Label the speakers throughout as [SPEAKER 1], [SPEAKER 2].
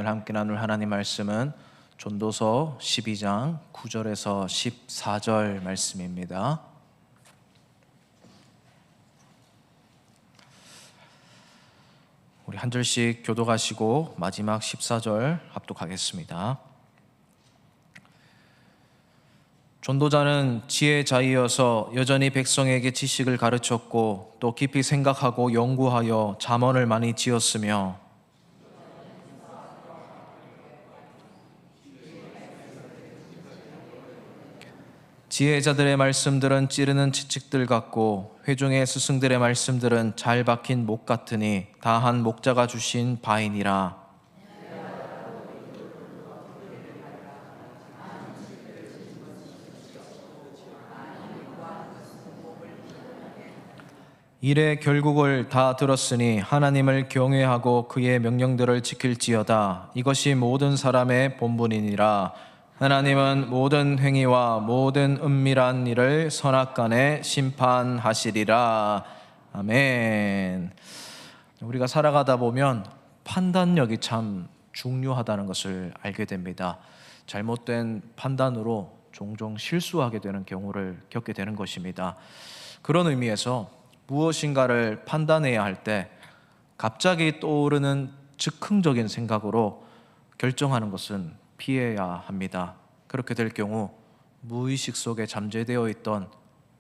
[SPEAKER 1] 오늘 함께 나눌 하나님 말씀은 전도서 12장 9절에서 14절 말씀입니다. 우리 한 절씩 교독하시고 마지막 14절 합독하겠습니다. 전도자는 지혜자이어서 여전히 백성에게 지식을 가르쳤고 또 깊이 생각하고 연구하여 잠언을 많이 지었으며 지혜자들의 말씀들은 찌르는 채찍들 같고 회중의 스승들의 말씀들은 잘 박힌 목 같으니 다 한 목자가 주신 바이니라. 일의 결국을 다 들었으니 하나님을 경외하고 그의 명령들을 지킬지어다. 이것이 모든 사람의 본분이니라. 하나님은 모든 행위와 모든 은밀한 일을 선악간에 심판하시리라. 아멘. 우리가 살아가다 보면 판단력이 참 중요하다는 것을 알게 됩니다. 잘못된 판단으로 종종 실수하게 되는 경우를 겪게 되는 것입니다. 그런 의미에서 무엇인가를 판단해야 할 때 갑자기 떠오르는 즉흥적인 생각으로 결정하는 것은 피해야 합니다. 그렇게 될 경우 무의식 속에 잠재되어 있던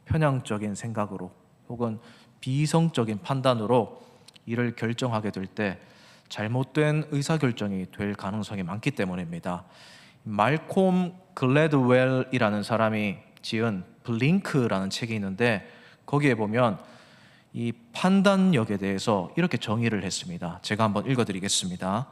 [SPEAKER 1] 편향적인 생각으로 혹은 비이성적인 판단으로 일을 결정하게 될 때 잘못된 의사결정이 될 가능성이 많기 때문입니다. 말콤 글래드웰이라는 사람이 지은 블링크라는 책이 있는데 거기에 보면 이 판단력에 대해서 이렇게 정의를 했습니다. 제가 한번 읽어드리겠습니다.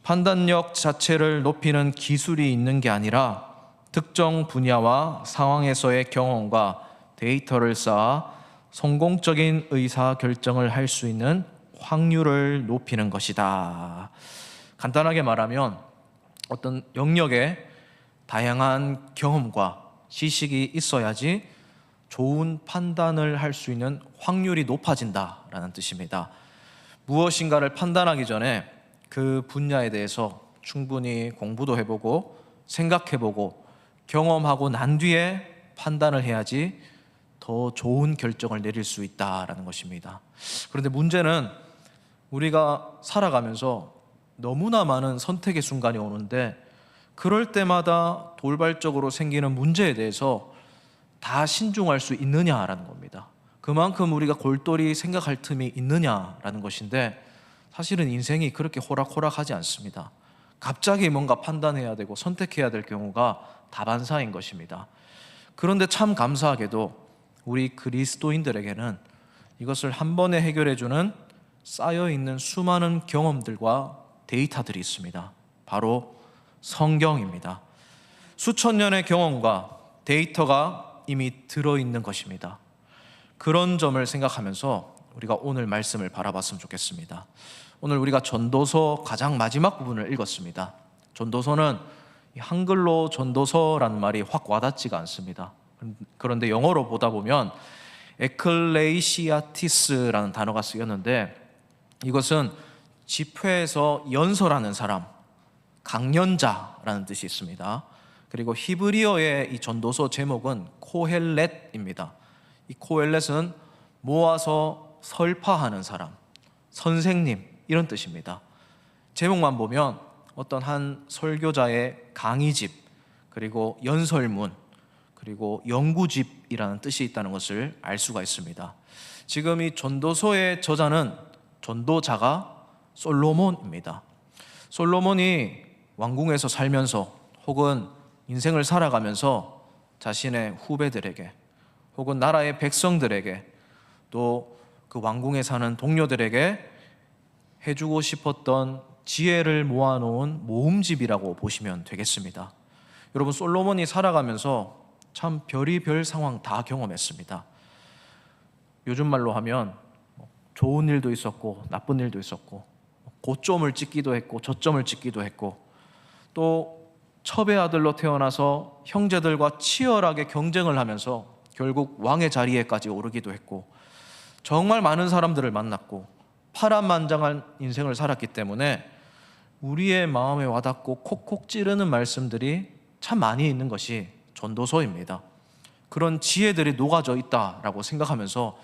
[SPEAKER 1] 판단력 자체를 높이는 기술이 있는 게 아니라 특정 분야와 상황에서의 경험과 데이터를 쌓아 성공적인 의사결정을 할 수 있는 확률을 높이는 것이다. 간단하게 말하면 어떤 영역에 다양한 경험과 지식이 있어야지 좋은 판단을 할 수 있는 확률이 높아진다라는 뜻입니다. 무엇인가를 판단하기 전에 그 분야에 대해서 충분히 공부도 해보고 생각해보고 경험하고 난 뒤에 판단을 해야지 더 좋은 결정을 내릴 수 있다라는 것입니다. 그런데 문제는 우리가 살아가면서 너무나 많은 선택의 순간이 오는데 그럴 때마다 돌발적으로 생기는 문제에 대해서 다 신중할 수 있느냐라는 겁니다. 그만큼 우리가 골똘히 생각할 틈이 있느냐라는 것인데 사실은 인생이 그렇게 호락호락하지 않습니다. 갑자기 뭔가 판단해야 되고 선택해야 될 경우가 다반사인 것입니다. 그런데 참 감사하게도 우리 그리스도인들에게는 이것을 한 번에 해결해주는 쌓여있는 수많은 경험들과 데이터들이 있습니다. 바로 성경입니다. 수천 년의 경험과 데이터가 이미 들어있는 것입니다. 그런 점을 생각하면서 우리가 오늘 말씀을 바라봤으면 좋겠습니다. 오늘 우리가 전도서 가장 마지막 부분을 읽었습니다. 전도서는 한글로 전도서라는 말이 확 와닿지가 않습니다. 그런데 영어로 보다 보면 에클레시아티스라는 단어가 쓰였는데 이것은 집회에서 연설하는 사람, 강연자라는 뜻이 있습니다. 그리고 히브리어의 이 전도서 제목은 코헬렛입니다. 이 코헬렛은 모아서 설파하는 사람, 선생님 이런 뜻입니다. 제목만 보면 어떤 한 설교자의 강의집, 그리고 연설문, 그리고 연구집이라는 뜻이 있다는 것을 알 수가 있습니다. 지금 이 전도서의 저자는 전도자가 솔로몬입니다. 솔로몬이 왕궁에서 살면서 혹은 인생을 살아가면서 자신의 후배들에게 혹은 나라의 백성들에게 또 그 왕궁에 사는 동료들에게 해주고 싶었던 지혜를 모아놓은 모음집이라고 보시면 되겠습니다. 여러분, 솔로몬이 살아가면서 참 별의별 상황 다 경험했습니다. 요즘 말로 하면 좋은 일도 있었고 나쁜 일도 있었고 고점을 찍기도 했고 저점을 찍기도 했고 또 첩의 아들로 태어나서 형제들과 치열하게 경쟁을 하면서 결국 왕의 자리에까지 오르기도 했고 정말 많은 사람들을 만났고 파란만장한 인생을 살았기 때문에 우리의 마음에 와닿고 콕콕 찌르는 말씀들이 참 많이 있는 것이 전도서입니다. 그런 지혜들이 녹아져 있다라고 생각하면서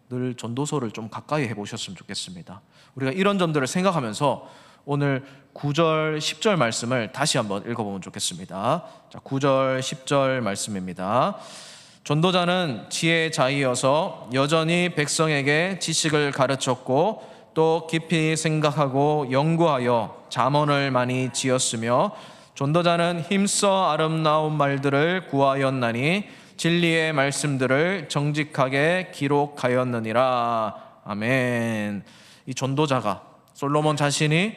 [SPEAKER 1] 늘 전도서를 좀 가까이 해보셨으면 좋겠습니다. 우리가 이런 점들을 생각하면서 오늘 9절, 10절 말씀을 다시 한번 읽어보면 좋겠습니다. 자, 9절, 10절 말씀입니다. 전도자는 지혜자이어서 여전히 백성에게 지식을 가르쳤고 또 깊이 생각하고 연구하여 잠언을 많이 지었으며 전도자는 힘써 아름다운 말들을 구하였나니 진리의 말씀들을 정직하게 기록하였느니라. 아멘. 이 전도자가 솔로몬 자신이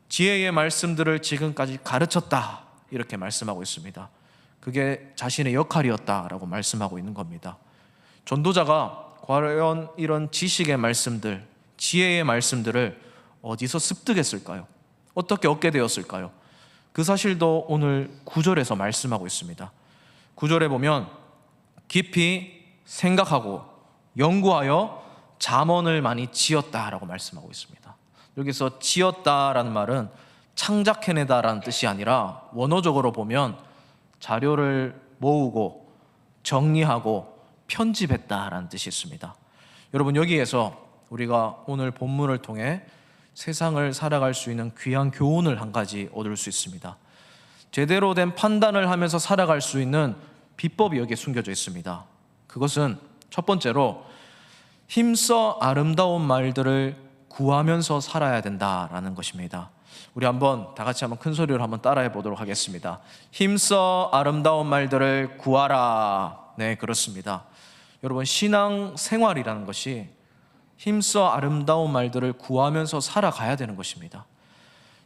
[SPEAKER 1] 지혜의 말씀들을 지금까지 가르쳤다 이렇게 말씀하고 있습니다. 그게 자신의 역할이었다라고 말씀하고 있는 겁니다. 전도자가 과연 이런 지식의 말씀들, 지혜의 말씀들을 어디서 습득했을까요? 어떻게 얻게 되었을까요? 그 사실도 오늘 9절에서 말씀하고 있습니다. 9절에 보면 깊이 생각하고 연구하여 잠언을 많이 지었다라고 말씀하고 있습니다. 여기서 지었다라는 말은 창작해내다라는 뜻이 아니라 원어적으로 보면 자료를 모으고 정리하고 편집했다라는 뜻이 있습니다. 여러분, 여기에서 우리가 오늘 본문을 통해 세상을 살아갈 수 있는 귀한 교훈을 한 가지 얻을 수 있습니다. 제대로 된 판단을 하면서 살아갈 수 있는 비법이 여기에 숨겨져 있습니다. 그것은 첫 번째로 힘써 아름다운 말들을 구하면서 살아야 된다라는 것입니다. 우리 한번 다 같이 한번 큰 소리로 한번 따라해 보도록 하겠습니다. 힘써 아름다운 말들을 구하라. 네, 그렇습니다. 여러분, 신앙 생활이라는 것이 힘써 아름다운 말들을 구하면서 살아가야 되는 것입니다.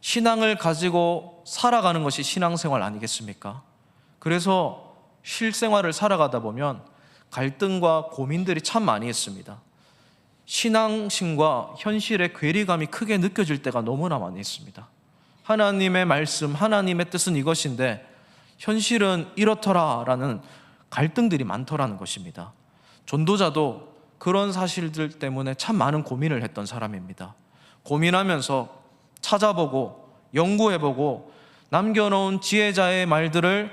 [SPEAKER 1] 신앙을 가지고 살아가는 것이 신앙생활 아니겠습니까? 그래서 실생활을 살아가다 보면 갈등과 고민들이 참 많이 있습니다. 신앙심과 현실의 괴리감이 크게 느껴질 때가 너무나 많이 있습니다. 하나님의 말씀, 하나님의 뜻은 이것인데 현실은 이렇더라라는 갈등들이 많더라는 것입니다. 전도자도 그런 사실들 때문에 참 많은 고민을 했던 사람입니다. 고민하면서 찾아보고 연구해보고 남겨놓은 지혜자의 말들을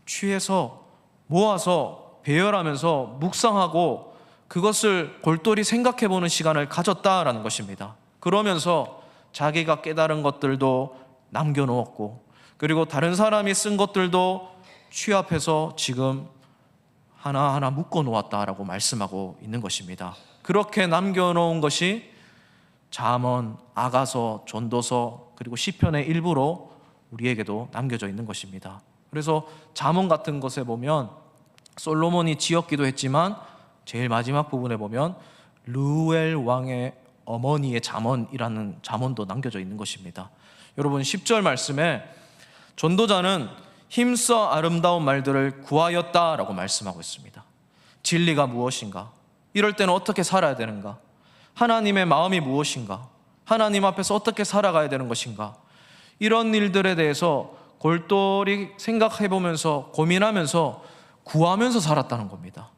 [SPEAKER 1] 취해서 모아서 배열하면서 묵상하고 그것을 골똘히 생각해보는 시간을 가졌다라는 것입니다. 그러면서 자기가 깨달은 것들도 남겨놓았고 그리고 다른 사람이 쓴 것들도 취합해서 지금 하나하나 묶어놓았다라고 말씀하고 있는 것입니다. 그렇게 남겨놓은 것이 잠언, 아가서, 전도서 그리고 시편의 일부로 우리에게도 남겨져 있는 것입니다. 그래서 잠언 같은 것에 보면 솔로몬이 지었기도 했지만 제일 마지막 부분에 보면 르우엘 왕의 어머니의 잠언이라는 잠언도 남겨져 있는 것입니다. 여러분, 10절 말씀에 전도자는 힘써 아름다운 말들을 구하였다라고 말씀하고 있습니다. 진리가 무엇인가? 이럴 때는 어떻게 살아야 되는가? 하나님의 마음이 무엇인가? 하나님 앞에서 어떻게 살아가야 되는 것인가? 이런 일들에 대해서 골똘히 생각해보면서 고민하면서 구하면서 살았다는 겁니다.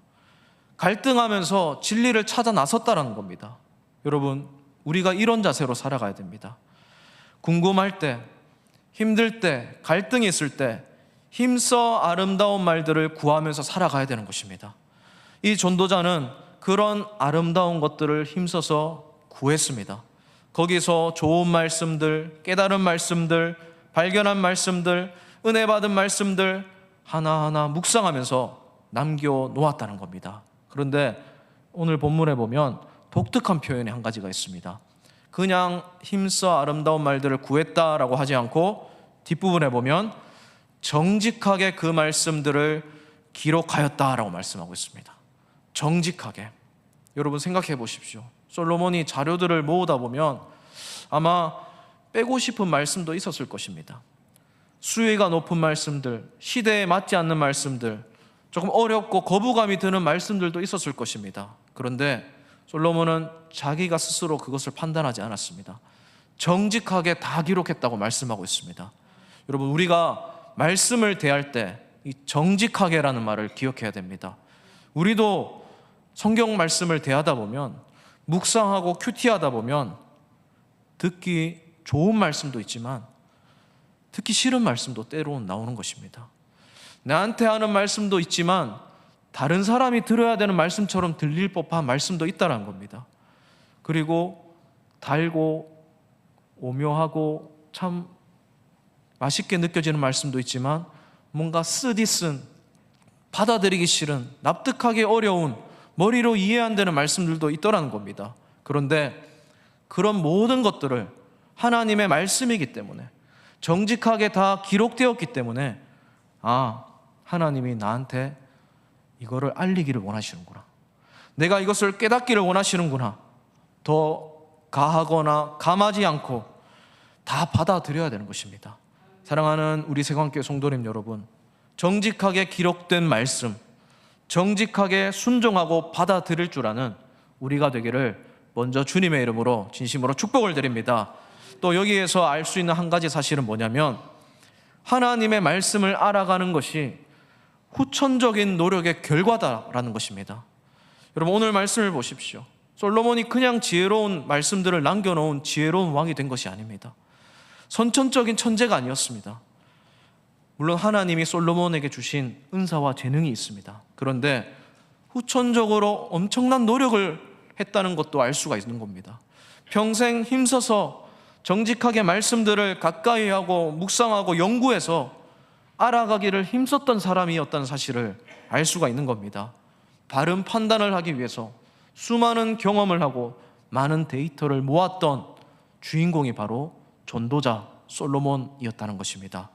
[SPEAKER 1] 갈등하면서 진리를 찾아 나섰다는 겁니다. 여러분, 우리가 이런 자세로 살아가야 됩니다. 궁금할 때, 힘들 때, 갈등이 있을 때 힘써 아름다운 말들을 구하면서 살아가야 되는 것입니다. 이 전도자는 그런 아름다운 것들을 힘써서 구했습니다. 거기서 좋은 말씀들, 깨달은 말씀들, 발견한 말씀들, 은혜 받은 말씀들 하나하나 묵상하면서 남겨놓았다는 겁니다. 그런데 오늘 본문에 보면 독특한 표현이 한 가지가 있습니다. 그냥 힘써 아름다운 말들을 구했다라고 하지 않고 뒷부분에 보면 정직하게 그 말씀들을 기록하였다라고 말씀하고 있습니다. 정직하게. 여러분, 생각해 보십시오. 솔로몬이 자료들을 모으다 보면 아마 빼고 싶은 말씀도 있었을 것입니다. 수위가 높은 말씀들, 시대에 맞지 않는 말씀들, 조금 어렵고 거부감이 드는 말씀들도 있었을 것입니다. 그런데 솔로몬은 자기가 스스로 그것을 판단하지 않았습니다. 정직하게 다 기록했다고 말씀하고 있습니다. 여러분, 우리가 말씀을 대할 때 이 정직하게라는 말을 기억해야 됩니다. 우리도 성경 말씀을 대하다 보면 묵상하고 큐티하다 보면 듣기 좋은 말씀도 있지만 듣기 싫은 말씀도 때로는 나오는 것입니다. 나한테 하는 말씀도 있지만 다른 사람이 들어야 되는 말씀처럼 들릴 법한 말씀도 있다는 겁니다. 그리고 달고 오묘하고 참 맛있게 느껴지는 말씀도 있지만 뭔가 쓰디쓴, 받아들이기 싫은, 납득하기 어려운, 머리로 이해 안 되는 말씀들도 있더라는 겁니다. 그런데 그런 모든 것들을 하나님의 말씀이기 때문에, 정직하게 다 기록되었기 때문에, 하나님이 나한테 이거를 알리기를 원하시는구나, 내가 이것을 깨닫기를 원하시는구나, 더 가하거나 감하지 않고 다 받아들여야 되는 것입니다. 사랑하는 우리 세관교회 성도님 여러분, 정직하게 기록된 말씀, 정직하게 순종하고 받아들일 줄 아는 우리가 되기를 먼저 주님의 이름으로 진심으로 축복을 드립니다. 또 여기에서 알 수 있는 한 가지 사실은 뭐냐면, 하나님의 말씀을 알아가는 것이 후천적인 노력의 결과다라는 것입니다. 여러분, 오늘 말씀을 보십시오. 솔로몬이 그냥 지혜로운 말씀들을 남겨놓은 지혜로운 왕이 된 것이 아닙니다. 선천적인 천재가 아니었습니다. 물론 하나님이 솔로몬에게 주신 은사와 재능이 있습니다. 그런데 후천적으로 엄청난 노력을 했다는 것도 알 수가 있는 겁니다. 평생 힘써서 정직하게 말씀들을 가까이 하고 묵상하고 연구해서 알아가기를 힘썼던 사람이었다는 사실을 알 수가 있는 겁니다. 바른 판단을 하기 위해서 수많은 경험을 하고 많은 데이터를 모았던 주인공이 바로 전도자 솔로몬이었다는 것입니다.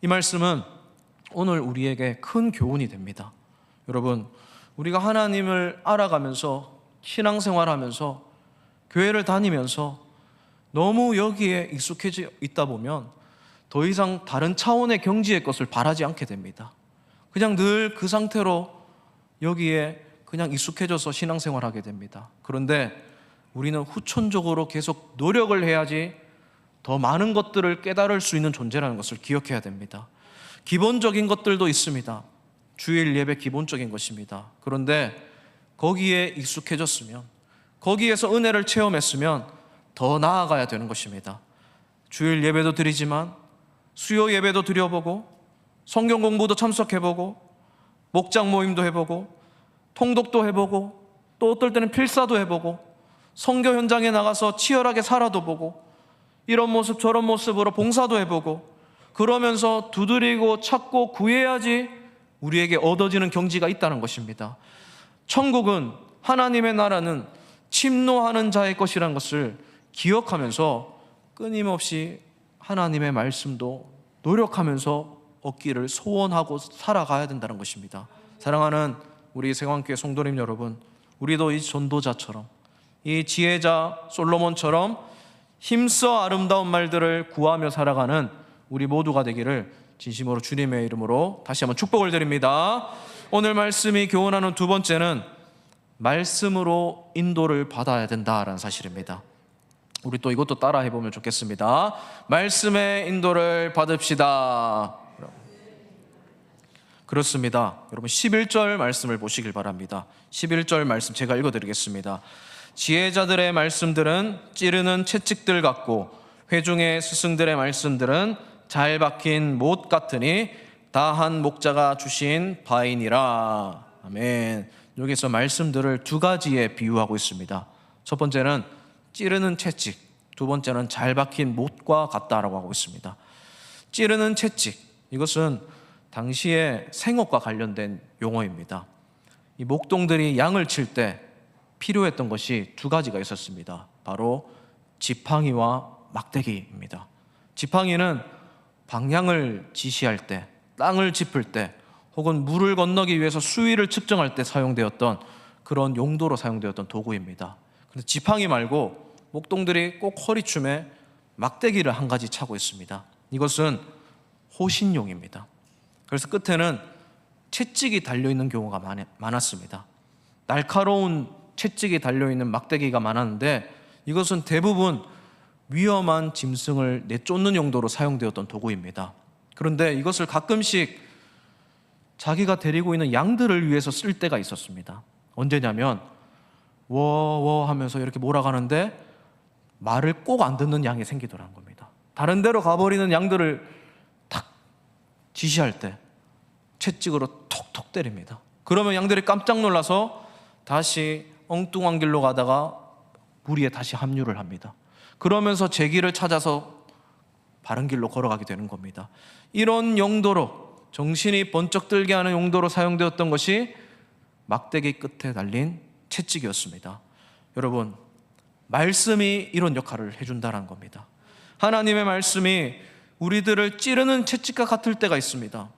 [SPEAKER 1] 이 말씀은 오늘 우리에게 큰 교훈이 됩니다. 여러분, 우리가 하나님을 알아가면서 신앙생활하면서 교회를 다니면서 너무 여기에 익숙해져 있다 보면 더 이상 다른 차원의 경지의 것을 바라지 않게 됩니다. 그냥 늘 그 상태로 여기에 그냥 익숙해져서 신앙생활하게 됩니다. 그런데 우리는 후천적으로 계속 노력을 해야지 더 많은 것들을 깨달을 수 있는 존재라는 것을 기억해야 됩니다. 기본적인 것들도 있습니다. 주일 예배 기본적인 것입니다. 그런데 거기에 익숙해졌으면, 거기에서 은혜를 체험했으면 더 나아가야 되는 것입니다. 주일 예배도 드리지만 수요 예배도 드려보고, 성경 공부도 참석해보고, 목장 모임도 해보고, 통독도 해보고, 또 어떨 때는 필사도 해보고, 선교 현장에 나가서 치열하게 살아도 보고, 이런 모습 저런 모습으로 봉사도 해보고, 그러면서 두드리고 찾고 구해야지 우리에게 얻어지는 경지가 있다는 것입니다. 천국은, 하나님의 나라는 침노하는 자의 것이라는 것을 기억하면서 끊임없이 하나님의 말씀도 노력하면서 얻기를 소원하고 살아가야 된다는 것입니다. 사랑하는 우리 세관교회 성도님 여러분, 우리도 이 전도자처럼, 이 지혜자 솔로몬처럼 힘써 아름다운 말들을 구하며 살아가는 우리 모두가 되기를 진심으로 주님의 이름으로 다시 한번 축복을 드립니다. 오늘 말씀이 교훈하는 두 번째는 말씀으로 인도를 받아야 된다라는 사실입니다. 우리 또 이것도 따라 해보면 좋겠습니다. 말씀의 인도를 받읍시다. 그렇습니다. 여러분, 11절 말씀을 보시길 바랍니다. 11절 말씀 제가 읽어드리겠습니다. 지혜자들의 말씀들은 찌르는 채찍들 같고 회중의 스승들의 말씀들은 잘 박힌 못 같으니 다한 목자가 주신 바이니라. 아멘. 여기서 말씀들을 두 가지에 비유하고 있습니다. 첫 번째는 찌르는 채찍, 두 번째는 잘 박힌 못과 같다라고 하고 있습니다. 찌르는 채찍, 이것은 당시에 생업과 관련된 용어입니다. 이 목동들이 양을 칠 때 필요했던 것이 두 가지가 있었습니다. 바로 지팡이와 막대기입니다. 지팡이는 방향을 지시할 때, 땅을 짚을 때, 혹은 물을 건너기 위해서 수위를 측정할 때 사용되었던 그런 용도로 사용되었던 도구입니다. 그런데 지팡이 말고 목동들이 꼭 허리춤에 막대기를 한 가지 차고 있습니다. 이것은 호신용입니다. 그래서 끝에는 채찍이 달려있는 경우가 많았습니다. 날카로운 채찍이 달려있는 막대기가 많았는데 이것은 대부분 위험한 짐승을 내쫓는 용도로 사용되었던 도구입니다. 그런데 이것을 가끔씩 자기가 데리고 있는 양들을 위해서 쓸 때가 있었습니다. 언제냐면 워워 하면서 이렇게 몰아가는데 말을 꼭 안 듣는 양이 생기더라는 겁니다. 다른 데로 가버리는 양들을 탁 지시할 때 채찍으로 톡톡 때립니다. 그러면 양들이 깜짝 놀라서 다시 엉뚱한 길로 가다가 무리에 다시 합류를 합니다. 그러면서 제 길을 찾아서 바른 길로 걸어가게 되는 겁니다. 이런 용도로, 정신이 번쩍 들게 하는 용도로 사용되었던 것이 막대기 끝에 달린 채찍이었습니다. 여러분, 말씀이 이런 역할을 해준다는 겁니다. 하나님의 말씀이 우리들을 찌르는 채찍과 같을 때가 있습니다.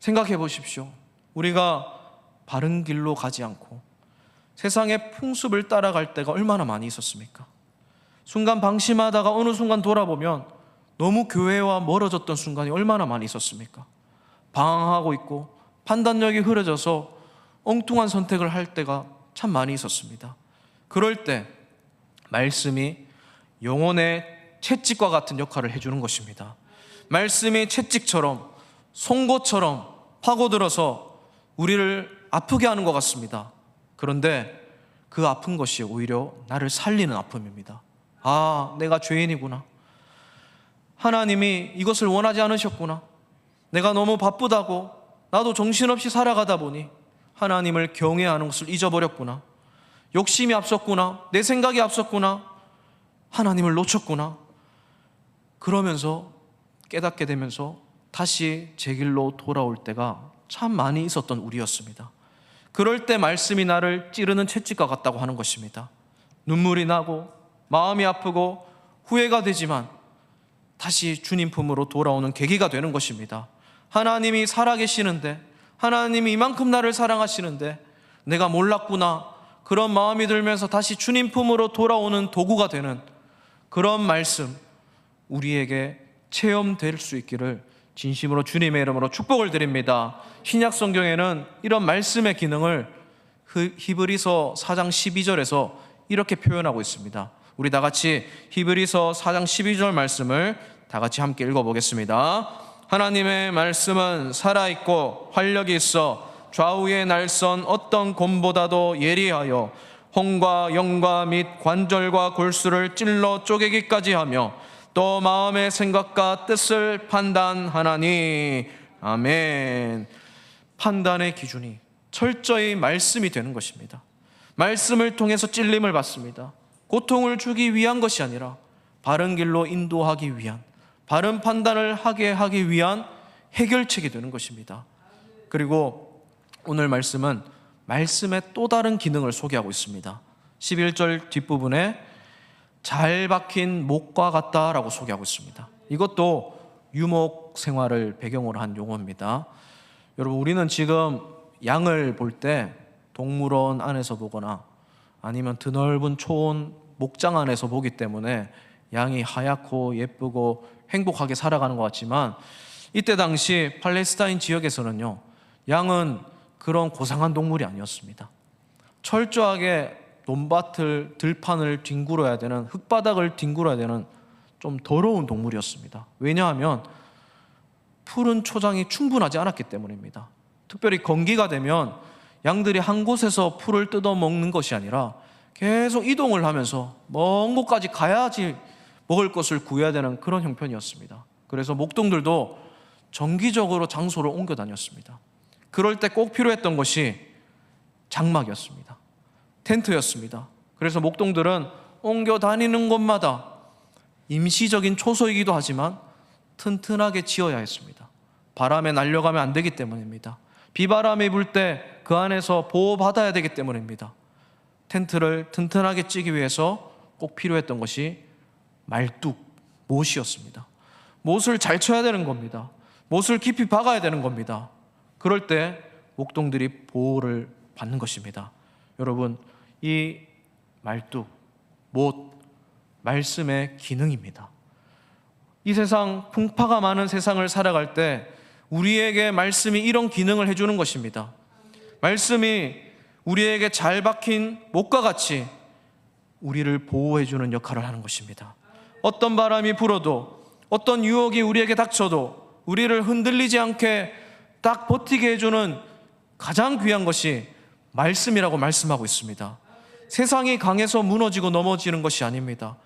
[SPEAKER 1] 생각해 보십시오. 우리가 바른 길로 가지 않고 세상의 풍습을 따라갈 때가 얼마나 많이 있었습니까? 순간 방심하다가 어느 순간 돌아보면 너무 교회와 멀어졌던 순간이 얼마나 많이 있었습니까? 방황하고 있고 판단력이 흐려져서 엉뚱한 선택을 할 때가 참 많이 있었습니다. 그럴 때 말씀이 영혼의 채찍과 같은 역할을 해주는 것입니다. 말씀이 채찍처럼, 송곳처럼 파고들어서 우리를 아프게 하는 것 같습니다. 그런데 그 아픈 것이 오히려 나를 살리는 아픔입니다. 아, 내가 죄인이구나. 하나님이 이것을 원하지 않으셨구나. 내가 너무 바쁘다고 나도 정신없이 살아가다 보니 하나님을 경외하는 것을 잊어버렸구나. 욕심이 앞섰구나. 내 생각이 앞섰구나. 하나님을 놓쳤구나. 그러면서 깨닫게 되면서 다시 제 길로 돌아올 때가 참 많이 있었던 우리였습니다. 그럴 때 말씀이 나를 찌르는 채찍과 같다고 하는 것입니다. 눈물이 나고 마음이 아프고 후회가 되지만 다시 주님 품으로 돌아오는 계기가 되는 것입니다. 하나님이 살아계시는데, 하나님이 이만큼 나를 사랑하시는데 내가 몰랐구나, 그런 마음이 들면서 다시 주님 품으로 돌아오는 도구가 되는 그런 말씀, 우리에게 체험될 수 있기를 진심으로 주님의 이름으로 축복을 드립니다. 신약 성경에는 이런 말씀의 기능을 히브리서 4장 12절에서 이렇게 표현하고 있습니다. 우리 다 같이 히브리서 4장 12절 말씀을 다 같이 함께 읽어보겠습니다. 하나님의 말씀은 살아있고 활력이 있어 좌우의 날선 어떤 곰보다도 예리하여 혼과 영과 및 관절과 골수를 찔러 쪼개기까지 하며 또 마음의 생각과 뜻을 판단하나니. 아멘. 판단의 기준이 철저히 말씀이 되는 것입니다. 말씀을 통해서 찔림을 받습니다. 고통을 주기 위한 것이 아니라 바른 길로 인도하기 위한, 바른 판단을 하게 하기 위한 해결책이 되는 것입니다. 그리고 오늘 말씀은 말씀의 또 다른 기능을 소개하고 있습니다. 11절 뒷부분에 잘 박힌 목과 같다라고 소개하고 있습니다. 이것도 유목 생활을 배경으로 한 용어입니다. 여러분, 우리는 지금 양을 볼 때 동물원 안에서 보거나 아니면 드넓은 초원 목장 안에서 보기 때문에 양이 하얗고 예쁘고 행복하게 살아가는 것 같지만, 이때 당시 팔레스타인 지역에서는요, 양은 그런 고상한 동물이 아니었습니다. 철저하게 논밭을, 들판을 뒹굴어야 되는, 흙바닥을 뒹굴어야 되는 좀 더러운 동물이었습니다. 왜냐하면 푸른 초장이 충분하지 않았기 때문입니다. 특별히 건기가 되면 양들이 한 곳에서 풀을 뜯어 먹는 것이 아니라 계속 이동을 하면서 먼 곳까지 가야지 먹을 것을 구해야 되는 그런 형편이었습니다. 그래서 목동들도 정기적으로 장소를 옮겨 다녔습니다. 그럴 때 꼭 필요했던 것이 장막이었습니다. 텐트였습니다. 그래서 목동들은 옮겨 다니는 곳마다 임시적인 초소이기도 하지만 튼튼하게 지어야 했습니다. 바람에 날려가면 안 되기 때문입니다. 비바람이 불 때 그 안에서 보호받아야 되기 때문입니다. 텐트를 튼튼하게 찌기 위해서 꼭 필요했던 것이 말뚝, 못이었습니다. 못을 잘 쳐야 되는 겁니다. 못을 깊이 박아야 되는 겁니다. 그럴 때 목동들이 보호를 받는 것입니다. 여러분, 이 말뚝, 못, 말씀의 기능입니다. 이 세상, 풍파가 많은 세상을 살아갈 때 우리에게 말씀이 이런 기능을 해주는 것입니다. 말씀이 우리에게 잘 박힌 못과 같이 우리를 보호해주는 역할을 하는 것입니다. 어떤 바람이 불어도, 어떤 유혹이 우리에게 닥쳐도 우리를 흔들리지 않게 딱 버티게 해주는 가장 귀한 것이 말씀이라고 말씀하고 있습니다. 세상이 강해서 무너지고 넘어지는 것이 아닙니다.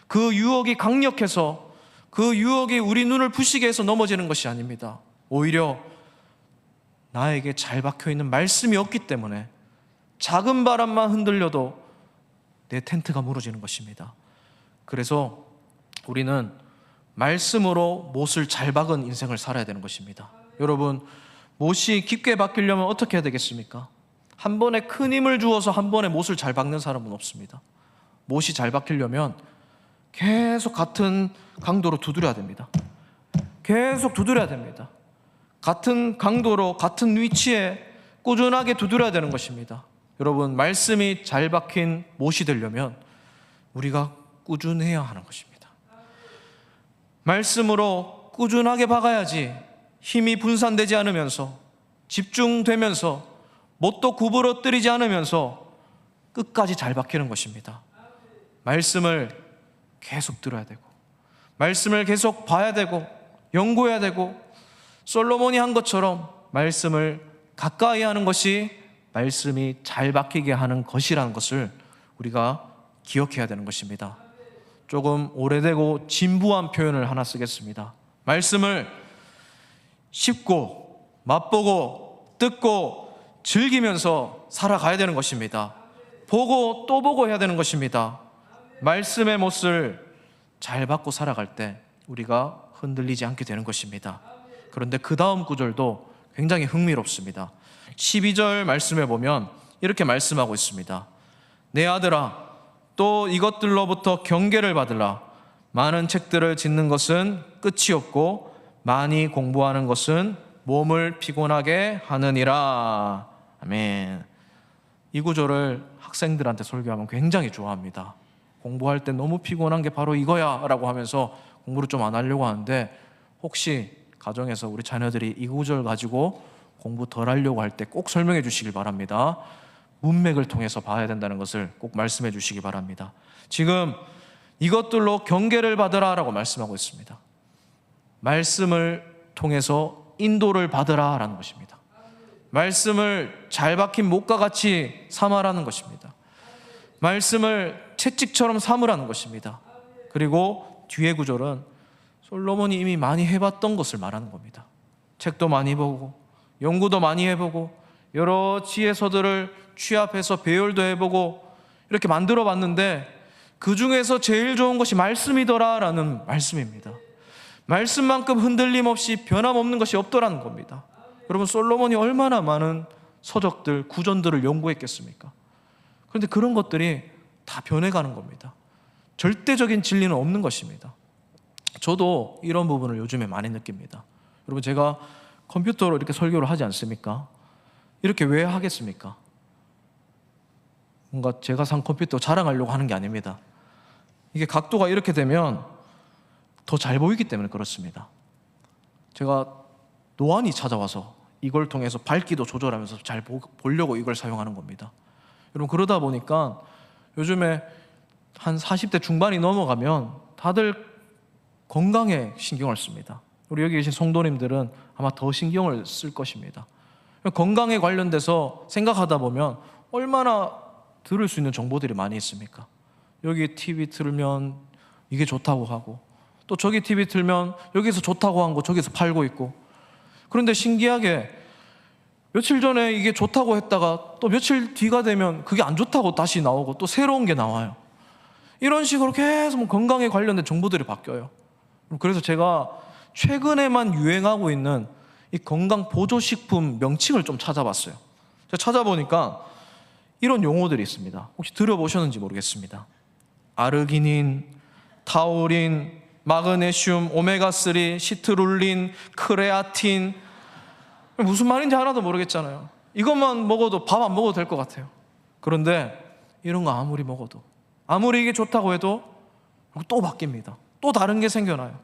[SPEAKER 1] 그 유혹이 강력해서 그 유혹이 우리 눈을 부시게 해서 넘어지는 것이 아닙니다. 오히려 나에게 잘 박혀있는 말씀이 없기 때문에 작은 바람만 흔들려도 내 텐트가 무너지는 것입니다. 그래서 우리는 말씀으로 못을 잘 박은 인생을 살아야 되는 것입니다. 여러분, 못이 깊게 박히려면 어떻게 해야 되겠습니까? 한 번에 큰 힘을 주어서 한 번에 못을 잘 박는 사람은 없습니다. 못이 잘 박히려면 계속 같은 강도로 두드려야 됩니다. 계속 두드려야 됩니다. 같은 강도로 같은 위치에 꾸준하게 두드려야 되는 것입니다. 여러분, 말씀이 잘 박힌 못이 되려면 우리가 꾸준해야 하는 것입니다. 말씀으로 꾸준하게 박아야지 힘이 분산되지 않으면서 집중되면서 못도 구부러뜨리지 않으면서 끝까지 잘 박히는 것입니다. 말씀을 계속 들어야 되고 말씀을 계속 봐야 되고 연구해야 되고 솔로몬이 한 것처럼 말씀을 가까이 하는 것이 말씀이 잘 박히게 하는 것이라는 것을 우리가 기억해야 되는 것입니다. 조금 오래되고 진부한 표현을 하나 쓰겠습니다. 말씀을 씹고 맛보고 뜯고 즐기면서 살아가야 되는 것입니다. 보고 또 보고 해야 되는 것입니다. 말씀의 못을 잘 받고 살아갈 때 우리가 흔들리지 않게 되는 것입니다. 그런데 그 다음 구절도 굉장히 흥미롭습니다. 12절 말씀에 보면 이렇게 말씀하고 있습니다. 내 아들아, 또 이것들로부터 경계를 받으라. 많은 책들을 짓는 것은 끝이 없고 많이 공부하는 것은 몸을 피곤하게 하느니라. 아멘. 이 구절을 학생들한테 설교하면 굉장히 좋아합니다. 공부할 때 너무 피곤한 게 바로 이거야 라고 하면서 공부를 좀 안 하려고 하는데, 혹시 가정에서 우리 자녀들이 이 구절 가지고 공부 덜 하려고 할 때 꼭 설명해 주시길 바랍니다. 문맥을 통해서 봐야 된다는 것을 꼭 말씀해 주시기 바랍니다. 지금 이것들로 경계를 받으라 라고 말씀하고 있습니다. 말씀을 통해서 인도를 받으라 라는 것입니다. 말씀을 잘 박힌 못과 같이 삼아라는 것입니다. 말씀을 채찍처럼 삼으라는 것입니다. 그리고 뒤에 구절은 솔로몬이 이미 많이 해봤던 것을 말하는 겁니다. 책도 많이 보고 연구도 많이 해보고 여러 지혜서들을 취합해서 배열도 해보고 이렇게 만들어 봤는데 그 중에서 제일 좋은 것이 말씀이더라 라는 말씀입니다. 말씀만큼 흔들림 없이 변함없는 것이 없더라는 겁니다. 여러분, 솔로몬이 얼마나 많은 서적들, 구전들을 연구했겠습니까? 그런데 그런 것들이 다 변해가는 겁니다. 절대적인 진리는 없는 것입니다. 저도 이런 부분을 요즘에 많이 느낍니다. 여러분, 제가 컴퓨터로 이렇게 설교를 하지 않습니까? 이렇게 왜 하겠습니까? 뭔가 제가 산 컴퓨터 자랑하려고 하는 게 아닙니다. 이게 각도가 이렇게 되면 더 잘 보이기 때문에 그렇습니다. 제가 노안이 찾아와서 이걸 통해서 밝기도 조절하면서 잘 보려고 이걸 사용하는 겁니다. 여러분, 그러다 보니까 요즘에 한 40대 중반이 넘어가면 다들 건강에 신경을 씁니다. 우리 여기 계신 성도님들은 아마 더 신경을 쓸 것입니다. 건강에 관련돼서 생각하다 보면 얼마나 들을 수 있는 정보들이 많이 있습니까? 여기 TV 틀면 이게 좋다고 하고, 또 저기 TV 틀면 여기서 좋다고 한 거 저기서 팔고 있고. 그런데 신기하게 며칠 전에 이게 좋다고 했다가 또 며칠 뒤가 되면 그게 안 좋다고 다시 나오고 또 새로운 게 나와요. 이런 식으로 계속 건강에 관련된 정보들이 바뀌어요. 그래서 제가 최근에만 유행하고 있는 이 건강 보조식품 명칭을 좀 찾아봤어요. 제가 찾아보니까 이런 용어들이 있습니다. 혹시 들어보셨는지 모르겠습니다. 아르기닌, 타우린, 마그네슘, 오메가3, 시트룰린, 크레아틴. 무슨 말인지 하나도 모르겠잖아요. 이것만 먹어도 밥 안 먹어도 될 것 같아요. 그런데 이런 거 아무리 먹어도, 아무리 이게 좋다고 해도 또 바뀝니다. 또 다른 게 생겨나요.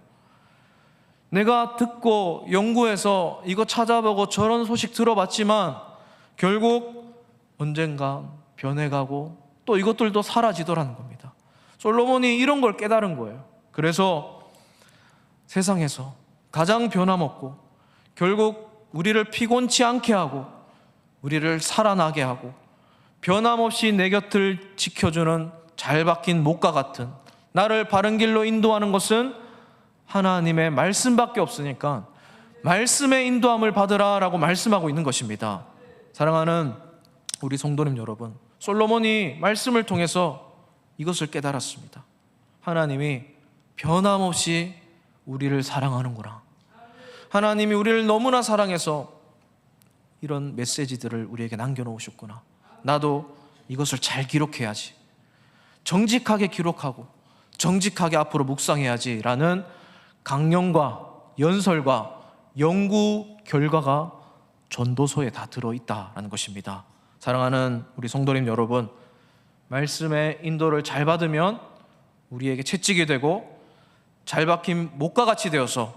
[SPEAKER 1] 내가 듣고 연구해서 이거 찾아보고 저런 소식 들어봤지만 결국 언젠가 변해가고 또 이것들도 사라지더라는 겁니다. 솔로몬이 이런 걸 깨달은 거예요. 그래서 세상에서 가장 변함없고 결국 우리를 피곤치 않게 하고 우리를 살아나게 하고 변함없이 내 곁을 지켜주는 잘 박힌 못과 같은 나를 바른 길로 인도하는 것은 하나님의 말씀밖에 없으니까 말씀의 인도함을 받으라라고 말씀하고 있는 것입니다. 사랑하는 우리 성도님 여러분, 솔로몬이 말씀을 통해서 이것을 깨달았습니다. 하나님이 변함없이 우리를 사랑하는구나. 하나님이 우리를 너무나 사랑해서 이런 메시지들을 우리에게 남겨놓으셨구나. 나도 이것을 잘 기록해야지, 정직하게 기록하고 정직하게 앞으로 묵상해야지 라는 강령과 연설과 연구 결과가 전도서에 다 들어있다는 것입니다. 사랑하는 우리 성도님 여러분, 말씀의 인도를 잘 받으면 우리에게 채찍이 되고 잘 박힌 목과 같이 되어서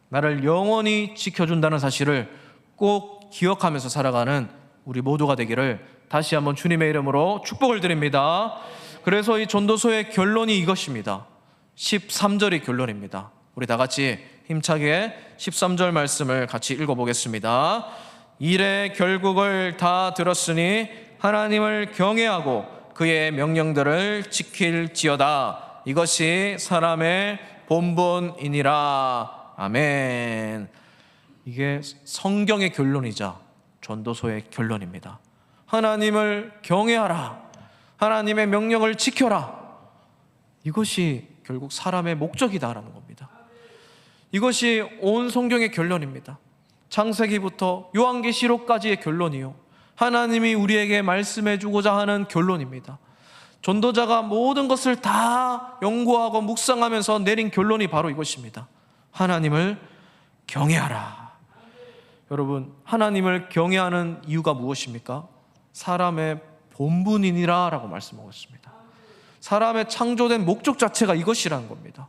[SPEAKER 1] 나를 영원히 지켜준다는 사실을 꼭 기억하면서 살아가는 우리 모두가 되기를 다시 한번 주님의 이름으로 축복을 드립니다. 그래서 이 전도서의 결론이 이것입니다. 13절이 결론입니다. 우리 다 같이 힘차게 13절 말씀을 같이 읽어보겠습니다. 일의 결국을 다 들었으니 하나님을 경외하고 그의 명령들을 지킬지어다. 이것이 사람의 본분이니라. 아멘. 이게 성경의 결론이자 전도서의 결론입니다. 하나님을 경외하라. 하나님의 명령을 지켜라. 이것이 결국 사람의 목적이다라는 겁니다. 이것이 온 성경의 결론입니다. 창세기부터 요한계시록까지의 결론이요, 하나님이 우리에게 말씀해 주고자 하는 결론입니다. 전도자가 모든 것을 다 연구하고 묵상하면서 내린 결론이 바로 이것입니다. 하나님을 경외하라. 여러분, 하나님을 경외하는 이유가 무엇입니까? 사람의 본분이니라 라고 말씀하고 있습니다. 사람의 창조된 목적 자체가 이것이라는 겁니다.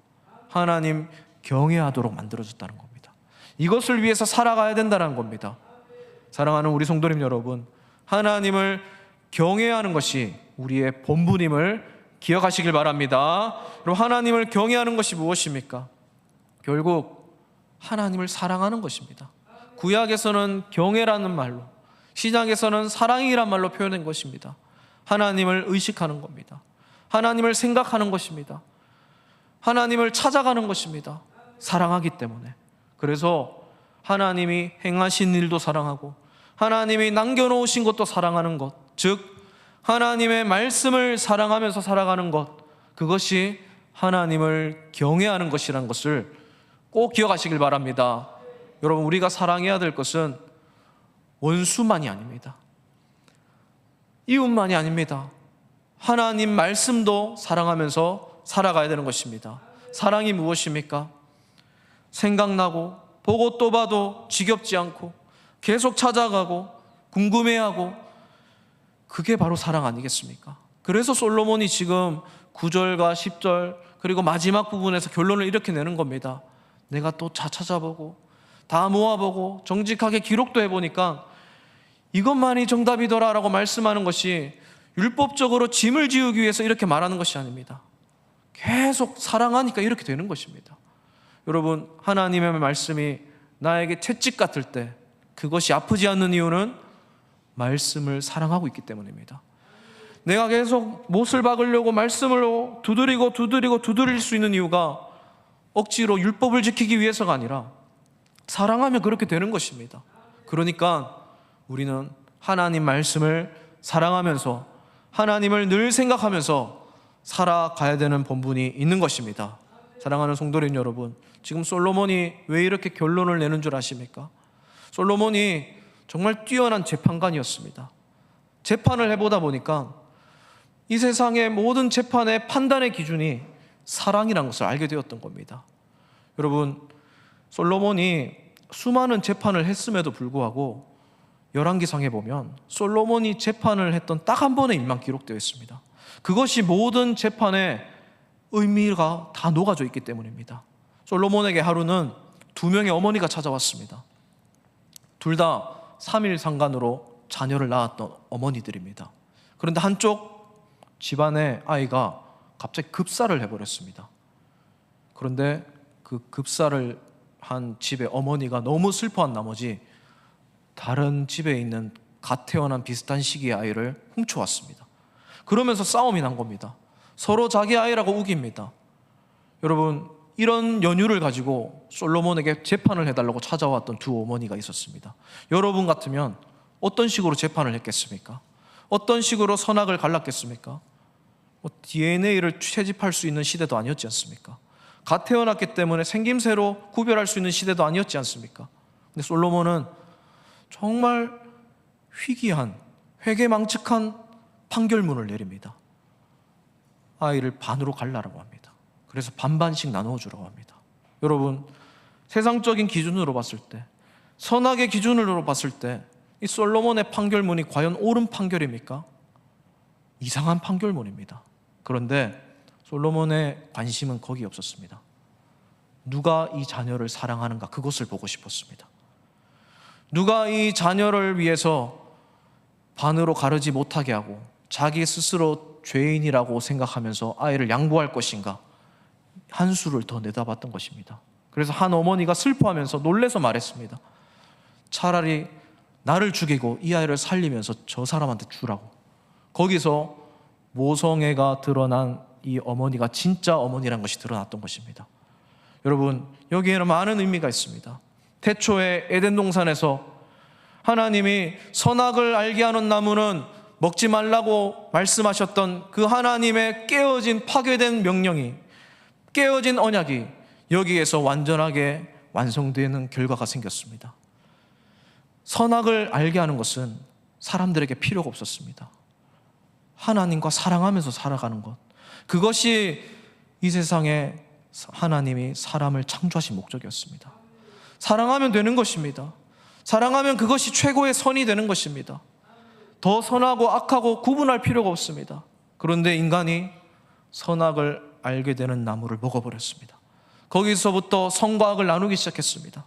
[SPEAKER 1] 하나님 경외하도록 만들어졌다는 겁니다. 이것을 위해서 살아가야 된다는 겁니다. 사랑하는 우리 성도님 여러분, 하나님을 경외하는 것이 우리의 본분임을 기억하시길 바랍니다. 그럼 하나님을 경외하는 것이 무엇입니까? 결국 하나님을 사랑하는 것입니다. 구약에서는 경외라는 말로, 신약에서는 사랑이란 말로 표현한 것입니다. 하나님을 의식하는 겁니다. 하나님을 생각하는 것입니다. 하나님을 찾아가는 것입니다. 사랑하기 때문에. 그래서 하나님이 행하신 일도 사랑하고 하나님이 남겨놓으신 것도 사랑하는 것, 즉 하나님의 말씀을 사랑하면서 살아가는 것, 그것이 하나님을 경외하는 것이라는 것을 꼭 기억하시길 바랍니다. 여러분, 우리가 사랑해야 될 것은 원수만이 아닙니다. 이웃만이 아닙니다. 하나님 말씀도 사랑하면서 살아가야 되는 것입니다. 사랑이 무엇입니까? 생각나고 보고 또 봐도 지겹지 않고 계속 찾아가고 궁금해하고, 그게 바로 사랑 아니겠습니까? 그래서 솔로몬이 지금 9절과 10절 그리고 마지막 부분에서 결론을 이렇게 내는 겁니다. 내가 또 찾아보고 다 모아보고 정직하게 기록도 해보니까 이것만이 정답이더라라고 말씀하는 것이 율법적으로 짐을 지우기 위해서 이렇게 말하는 것이 아닙니다. 계속 사랑하니까 이렇게 되는 것입니다. 여러분, 하나님의 말씀이 나에게 채찍 같을 때 그것이 아프지 않는 이유는 말씀을 사랑하고 있기 때문입니다. 내가 계속 못을 박으려고 말씀으로 두드릴 수 있는 이유가 억지로 율법을 지키기 위해서가 아니라 사랑하면 그렇게 되는 것입니다. 그러니까 우리는 하나님 말씀을 사랑하면서 하나님을 늘 생각하면서 살아가야 되는 본분이 있는 것입니다. 사랑하는 성도님 여러분, 지금 솔로몬이 왜 이렇게 결론을 내는 줄 아십니까? 솔로몬이 정말 뛰어난 재판관이었습니다. 재판을 해보다 보니까 이 세상의 모든 재판의 판단의 기준이 사랑이라는 것을 알게 되었던 겁니다. 여러분, 솔로몬이 수많은 재판을 했음에도 불구하고 열왕기상에 보면 솔로몬이 재판을 했던 딱 한 번의 일만 기록되어 있습니다. 그것이 모든 재판의 의미가 다 녹아져 있기 때문입니다. 솔로몬에게 하루는 2명의 어머니가 찾아왔습니다. 둘 다 3일 상간으로 자녀를 낳았던 어머니들입니다. 그런데 한쪽 집안의 아이가 갑자기 급사를 해버렸습니다. 그런데 그 급사를 한 집의 어머니가 너무 슬퍼한 나머지 다른 집에 있는 갓 태어난 비슷한 시기의 아이를 훔쳐왔습니다. 그러면서 싸움이 난 겁니다. 서로 자기 아이라고 우깁니다. 여러분, 이런 연유를 가지고 솔로몬에게 재판을 해달라고 찾아왔던 두 어머니가 있었습니다. 여러분 같으면 어떤 식으로 재판을 했겠습니까? 어떤 식으로 선악을 갈랐겠습니까? DNA를 채집할 수 있는 시대도 아니었지 않습니까? 갓 태어났기 때문에 생김새로 구별할 수 있는 시대도 아니었지 않습니까? 근데 솔로몬은 정말 희귀한, 회개망측한 판결문을 내립니다. 아이를 반으로 갈라라고 합니다. 그래서 반반씩 나누어 주라고 합니다. 여러분, 세상적인 기준으로 봤을 때, 선악의 기준으로 봤을 때 이 솔로몬의 판결문이 과연 옳은 판결입니까? 이상한 판결문입니다. 그런데 솔로몬의 관심은 거기 없었습니다. 누가 이 자녀를 사랑하는가, 그것을 보고 싶었습니다. 누가 이 자녀를 위해서 반으로 가르지 못하게 하고 자기 스스로 죄인이라고 생각하면서 아이를 양보할 것인가, 한 수를 더 내다봤던 것입니다. 그래서 한 어머니가 슬퍼하면서 놀래서 말했습니다. 차라리 나를 죽이고 이 아이를 살리면서 저 사람한테 주라고. 거기서 모성애가 드러난 이 어머니가 진짜 어머니란 것이 드러났던 것입니다. 여러분, 여기에는 많은 의미가 있습니다. 태초에 에덴 동산에서 하나님이 선악을 알게 하는 나무는 먹지 말라고 말씀하셨던 그 하나님의 깨어진, 파괴된 명령이, 깨어진 언약이 여기에서 완전하게 완성되는 결과가 생겼습니다. 선악을 알게 하는 것은 사람들에게 필요가 없었습니다. 하나님과 사랑하면서 살아가는 것, 그것이 이 세상에 하나님이 사람을 창조하신 목적이었습니다. 사랑하면 되는 것입니다. 사랑하면 그것이 최고의 선이 되는 것입니다. 더 선하고 악하고 구분할 필요가 없습니다. 그런데 인간이 선악을 알게 되는 나무를 먹어버렸습니다. 거기서부터 선과 악을 나누기 시작했습니다.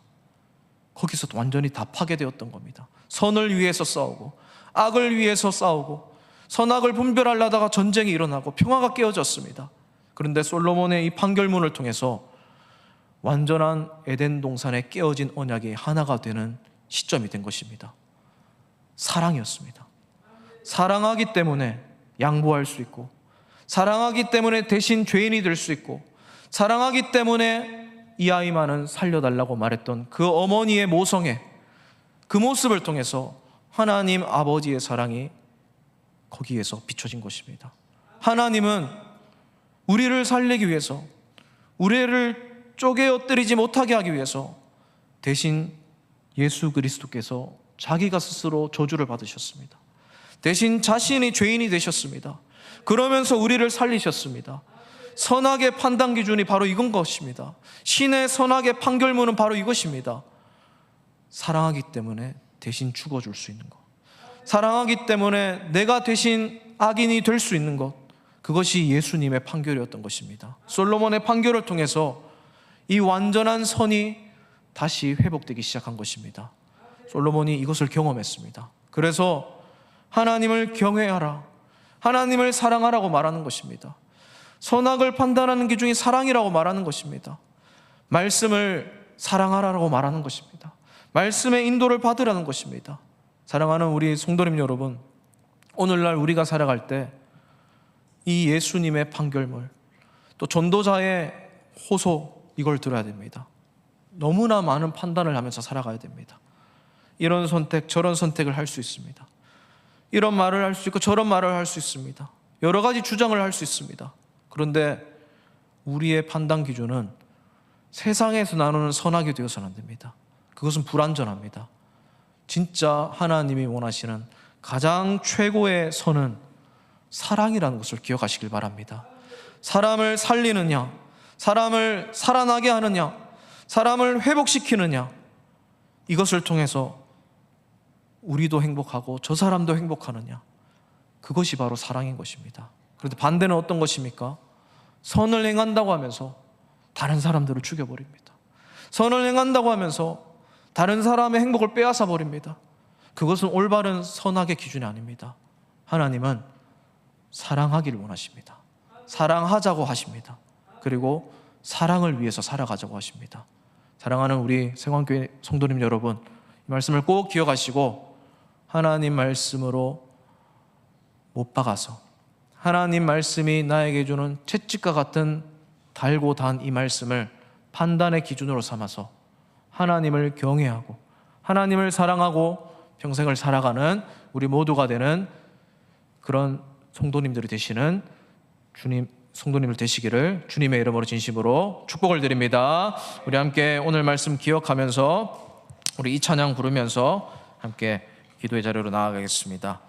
[SPEAKER 1] 거기서 완전히 다 파괴되었던 겁니다. 선을 위해서 싸우고 악을 위해서 싸우고 선악을 분별하려다가 전쟁이 일어나고 평화가 깨어졌습니다. 그런데 솔로몬의 이 판결문을 통해서 완전한 에덴 동산에 깨어진 언약이 하나가 되는 시점이 된 것입니다. 사랑이었습니다. 사랑하기 때문에 양보할 수 있고, 사랑하기 때문에 대신 죄인이 될 수 있고, 사랑하기 때문에 이 아이만은 살려달라고 말했던 그 어머니의 모성애, 그 모습을 통해서 하나님 아버지의 사랑이 거기에서 비춰진 것입니다. 하나님은 우리를 살리기 위해서, 우리를 쪼개 엎드리지 못하게 하기 위해서 대신 예수 그리스도께서 자기가 스스로 저주를 받으셨습니다. 대신 자신이 죄인이 되셨습니다. 그러면서 우리를 살리셨습니다. 선악의 판단 기준이 바로 이건 것입니다. 신의 선악의 판결문은 바로 이것입니다. 사랑하기 때문에 대신 죽어줄 수 있는 것, 사랑하기 때문에 내가 대신 악인이 될 수 있는 것, 그것이 예수님의 판결이었던 것입니다. 솔로몬의 판결을 통해서 이 완전한 선이 다시 회복되기 시작한 것입니다. 솔로몬이 이것을 경험했습니다. 그래서 하나님을 경외하라, 하나님을 사랑하라고 말하는 것입니다. 선악을 판단하는 기준이 사랑이라고 말하는 것입니다. 말씀을 사랑하라고 말하는 것입니다. 말씀의 인도를 받으라는 것입니다. 사랑하는 우리 성도님 여러분, 오늘날 우리가 살아갈 때 이 예수님의 판결물, 또 전도자의 호소, 이걸 들어야 됩니다. 너무나 많은 판단을 하면서 살아가야 됩니다. 이런 선택, 저런 선택을 할 수 있습니다. 이런 말을 할 수 있고 저런 말을 할 수 있습니다. 여러 가지 주장을 할 수 있습니다. 그런데 우리의 판단 기준은 세상에서 나누는 선악이 되어서는 안 됩니다. 그것은 불완전합니다. 진짜 하나님이 원하시는 가장 최고의 선은 사랑이라는 것을 기억하시길 바랍니다. 사람을 살리느냐, 사람을 살아나게 하느냐, 사람을 회복시키느냐, 이것을 통해서 우리도 행복하고 저 사람도 행복하느냐, 그것이 바로 사랑인 것입니다. 그런데 반대는 어떤 것입니까? 선을 행한다고 하면서 다른 사람들을 죽여버립니다. 선을 행한다고 하면서 다른 사람의 행복을 빼앗아 버립니다. 그것은 올바른 선악의 기준이 아닙니다. 하나님은 사랑하기를 원하십니다. 사랑하자고 하십니다. 그리고 사랑을 위해서 살아가자고 하십니다. 사랑하는 우리 생환교회 성도님 여러분, 이 말씀을 꼭 기억하시고 하나님 말씀으로 못 박아서 하나님 말씀이 나에게 주는 채찍과 같은 달고 단 이 말씀을 판단의 기준으로 삼아서 하나님을 경외하고 하나님을 사랑하고 평생을 살아가는 우리 모두가 되는 그런 성도님들이 되시는 성도님들 되시기를 주님의 이름으로 진심으로 축복을 드립니다. 우리 함께 오늘 말씀 기억하면서 우리 이 찬양 부르면서 함께 기도의 자리로 나아가겠습니다.